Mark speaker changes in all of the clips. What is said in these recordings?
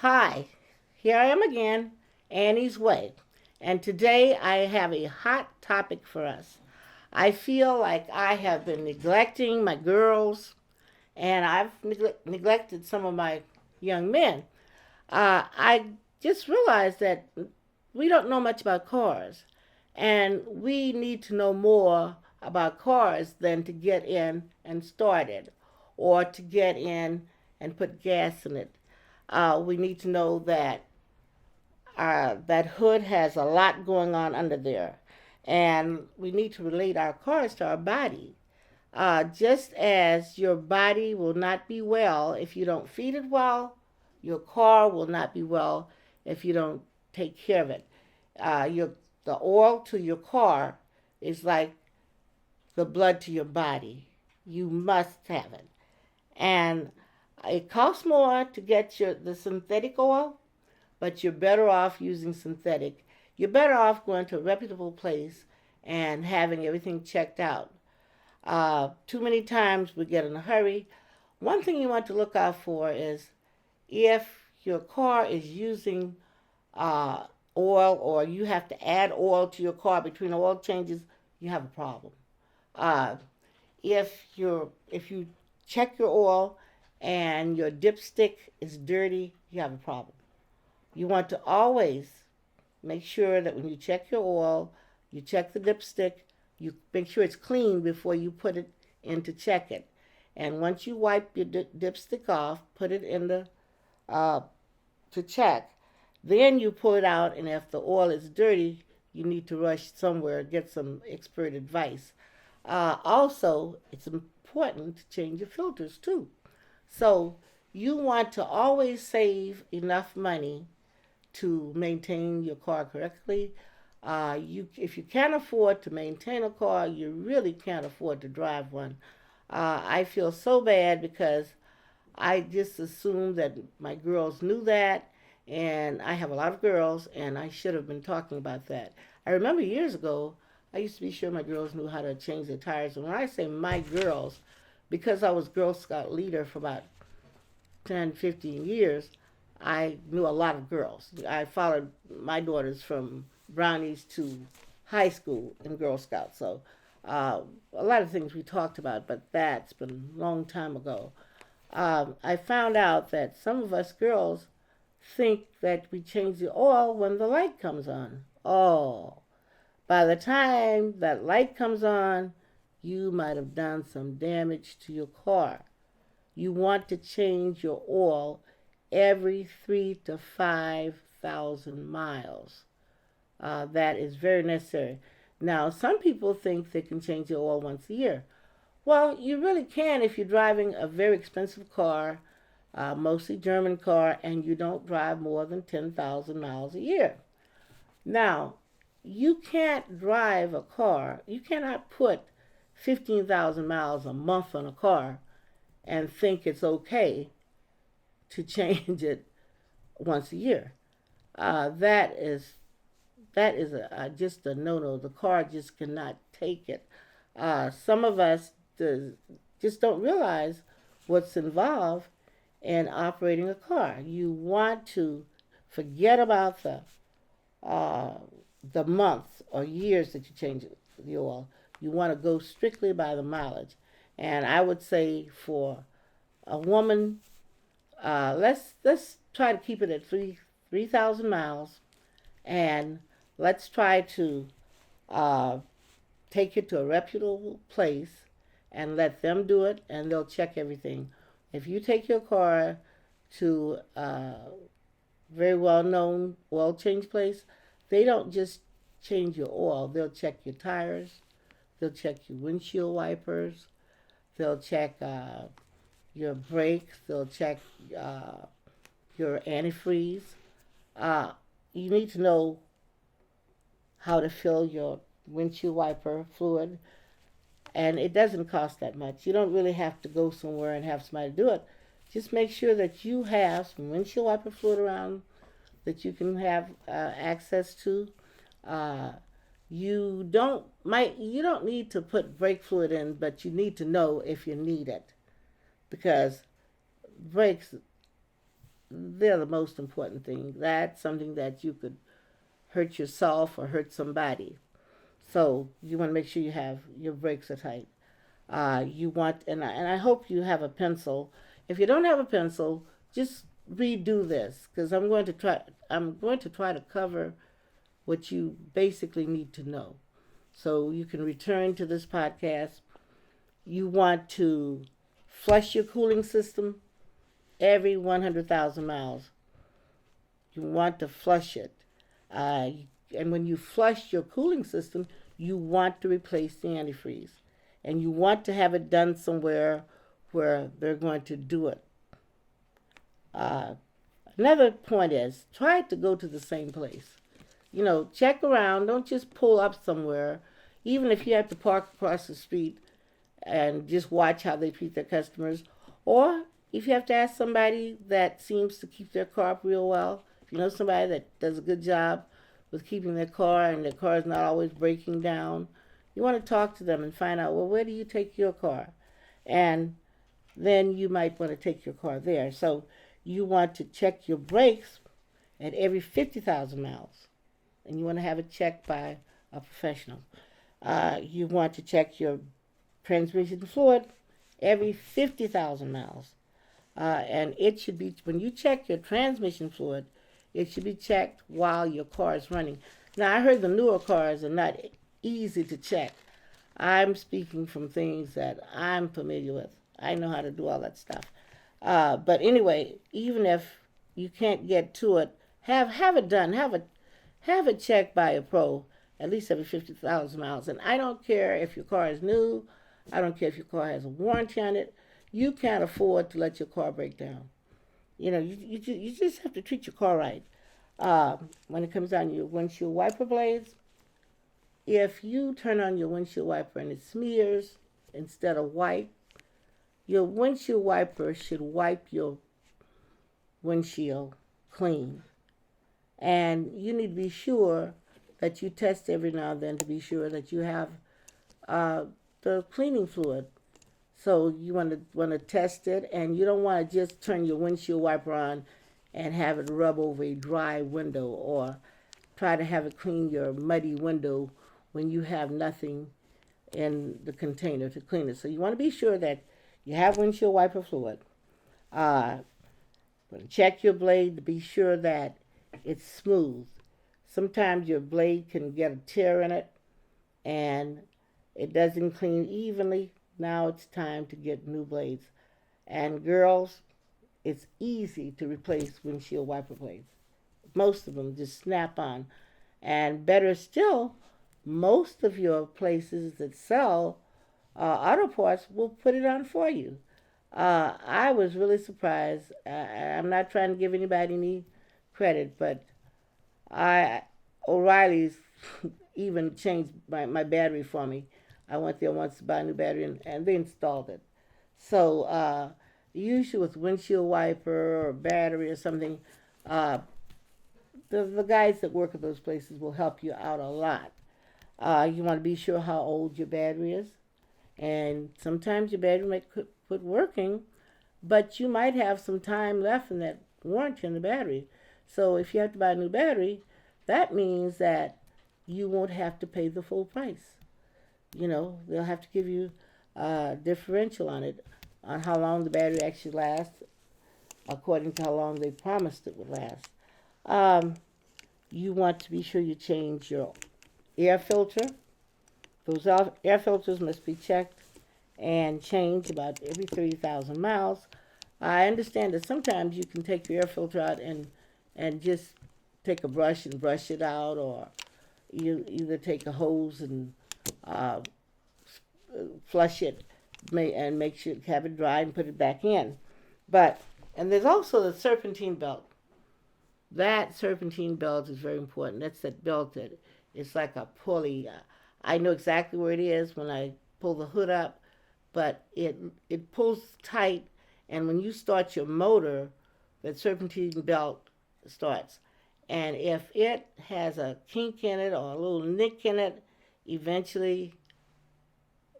Speaker 1: Hi, here I am again, Annie's Way, and today I have a hot topic for us. I feel like I have been neglecting my girls, and I've neglected some of my young men. I just realized that we don't know much about cars, and we need to know more about cars than to get in and start it, or to get in and put gas in it. We need to know that that hood has a lot going on under there, and we need to relate our cars to our body. Just as your body will not be well if you don't feed it well, your car will not be well if you don't take care of it. Your The oil to your car is like the blood to your body. You must have it, and it costs more to get the synthetic oil, but you're better off using synthetic. You're better off going to a reputable place and having everything checked out. Too many times we get in a hurry. One thing you want to look out for is if your car is using uh, oil, or you have to add oil to your car between oil changes, you have a problem. Uh, if you check your oil and your dipstick is dirty, you have a problem. You want to always make sure that when you check your oil, you check the dipstick, you make sure it's clean before you put it in to check it. And once you wipe your dipstick off, put it in the uh, to check, then you pull it out, and if the oil is dirty, you need to rush somewhere, get some expert advice. Also, it's important to change your filters too. So you want to always save enough money to maintain your car correctly. If you can't afford to maintain a car, you really can't afford to drive one. I feel so bad because I just assumed that my girls knew that, and I have a lot of girls, and I should have been talking about that. I remember years ago, I used to be sure my girls knew how to change their tires. And when I say my girls, because I was Girl Scout leader for about 10, 15 years, I knew a lot of girls. I followed my daughters from brownies to high school in Girl Scouts. So a lot of things we talked about, but that's been a long time ago. I found out that some of us girls think that we change the oil when the light comes on. Oh, by the time that light comes on, you might have done some damage to your car. You want to change your oil every 3 to 5 thousand miles. That is very necessary. Now, some people think they can change the oil once a year. Well, you really can if you're driving a very expensive car, mostly German car, and you don't drive more than 10,000 miles a year. Now, you can't drive a car, you cannot put 15,000 miles a month on a car and think it's okay to change it once a year. That is just a no-no. The car just cannot take it. Some of us just don't realize what's involved in operating a car. You want to forget about uh, the months or years that you change the oil. You want to go strictly by the mileage. And I would say for a woman, let's try to keep it at 3,000 miles, and let's try to uh, take it to a reputable place and let them do it, and they'll check everything. If you take your car to a very well known oil change place, they don't just change your oil, they'll check your tires, they'll check your windshield wipers, they'll check your brakes, they'll check uh, your antifreeze. Uh, you need to know how to fill your windshield wiper fluid, and it doesn't cost that much. You don't really have to go somewhere and have somebody do it. Just make sure that you have some windshield wiper fluid around that you can have access to. Uh, you don't need to put brake fluid in, but you need to know if you need it, because brakes they're the most important thing. That's something that you could hurt yourself or hurt somebody. So you want to make sure you have your brakes are tight. You want, and I hope you have a pencil. If you don't have a pencil, just redo this because I'm going to try. I'm going to try to cover what you basically need to know. So you can return to this podcast. You want to flush your cooling system every 100,000 miles. You want to flush it. Uh, and when you flush your cooling system, you want to replace the antifreeze. And you want to have it done somewhere where they're going to do it. Uh, Another point is try to go to the same place. Check around. Don't just pull up somewhere. Even if you have to park across the street and just watch how they treat their customers. Or if you have to ask somebody that seems to keep their car up real well, if you know somebody that does a good job with keeping their car and their car is not always breaking down, you want to talk to them and find out, well, where do you take your car? And then you might want to take your car there. So you want to check your brakes at every 50,000 miles. And you want to have it checked by a professional. You want to check your transmission fluid every 50,000 miles. And it should be, when you check your transmission fluid, it should be checked while your car is running. Now, I heard the newer cars are not easy to check. I'm speaking from things that I'm familiar with. I know how to do all that stuff. But anyway, even if you can't get to it, have it done. Have it checked by a pro at least every 50,000 miles. And I don't care if your car is new. I don't care if your car has a warranty on it. You can't afford to let your car break down. You just have to treat your car right. When it comes down to your windshield wiper blades, if you turn on your windshield wiper and it smears instead of wipe, your windshield wiper should wipe your windshield clean. And you need to be sure that you test every now and then to be sure that you have the cleaning fluid. So you want to test it, and you don't want to just turn your windshield wiper on and have it rub over a dry window, or try to have it clean your muddy window when you have nothing in the container to clean it. So you want to be sure that you have windshield wiper fluid. Check your blade to be sure that it's smooth. Sometimes your blade can get a tear in it and it doesn't clean evenly. Now it's time to get new blades. And girls, it's easy to replace windshield wiper blades. Most of them just snap on. And better still, most of your places that sell auto parts will put it on for you. I was really surprised. I'm not trying to give anybody any credit, but O'Reilly's even changed my battery for me. I went there once to buy a new battery, and they installed it. So usually with windshield wiper or battery or something, the guys that work at those places will help you out a lot. You want to be sure how old your battery is. And sometimes your battery might quit working, but you might have some time left in that warranty on the battery. So if you have to buy a new battery, that means that you won't have to pay the full price. They'll have to give you a differential on it, on how long the battery actually lasts, according to how long they promised it would last. You want to be sure you change your air filter. Those air filters must be checked and changed about every 30,000 miles. I understand that sometimes you can take your air filter out and just take a brush and brush it out, or you either take a hose and uh, flush it and make sure have it dry and put it back in. And there's also the serpentine belt. That serpentine belt is very important. That's that belt that it's like a pulley. I know exactly where it is when I pull the hood up, but it pulls tight, and when you start your motor, that serpentine belt starts. And if it has a kink in it or a little nick in it, eventually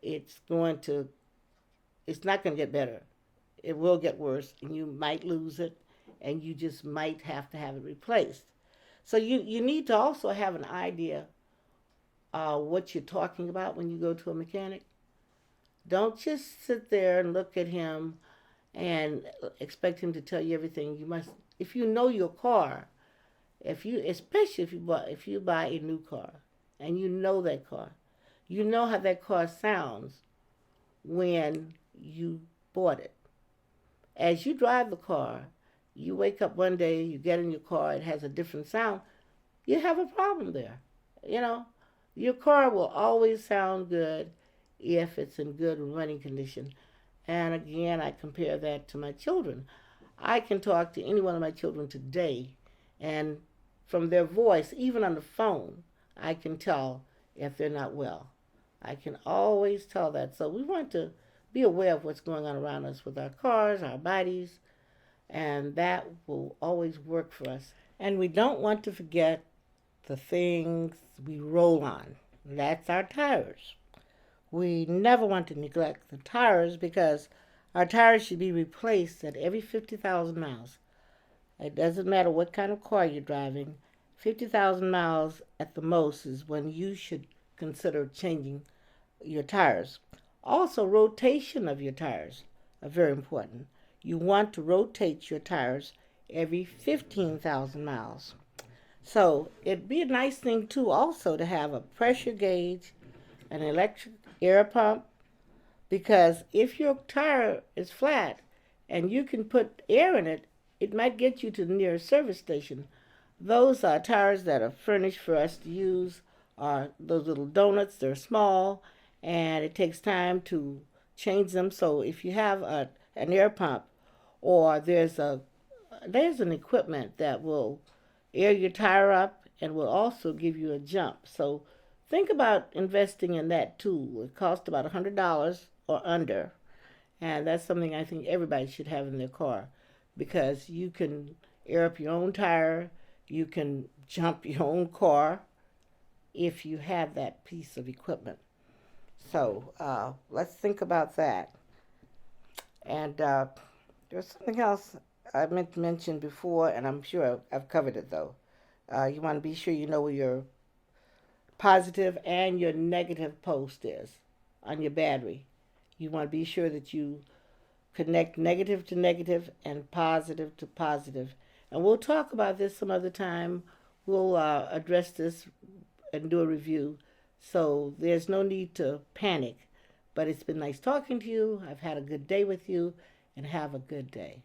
Speaker 1: it's not going to get better. It will get worse, and you might lose it, and you just might have to have it replaced. So you need to also have an idea what you're talking about when you go to a mechanic. Don't just sit there and look at him and expect him to tell you everything. You must, if you know your car, if you, especially if you buy a new car and you know that car, you know how that car sounds when you bought it. As you drive the car, you wake up one day, you get in your car, it has a different sound, you have a problem there. You know, your car will always sound good if it's in good running condition. And again, I compare that to my children. I can talk to any one of my children today, and from their voice, even on the phone, I can tell if they're not well. I can always tell that. So we want to be aware of what's going on around us with our cars, our bodies, and that will always work for us. And we don't want to forget the things we roll on. That's our tires. We never want to neglect the tires because our tires should be replaced at every 50,000 miles. It doesn't matter what kind of car you're driving. 50,000 miles at the most is when you should consider changing your tires. Also, rotation of your tires are very important. You want to rotate your tires every 15,000 miles. So it'd be a nice thing too also to have a pressure gauge, an electric air pump, because if your tire is flat and you can put air in it, it might get you to the nearest service station. Those are tires that are furnished for us to use are those little donuts. They're small and it takes time to change them. So if you have an air pump or there's an equipment that will air your tire up and will also give you a jump. So think about investing in that too. It costs about $100 or under, and that's something I think everybody should have in their car because you can air up your own tire, you can jump your own car if you have that piece of equipment. So let's think about that. And there's something else I meant to mention before, and I'm sure I've covered it though. You want to be sure you know where your positive and your negative post is on your battery. You want to be sure that you connect negative to negative and positive to positive. And we'll talk about this some other time. We'll address this and do a review. So there's no need to panic. But it's been nice talking to you. I've had a good day with you, and have a good day.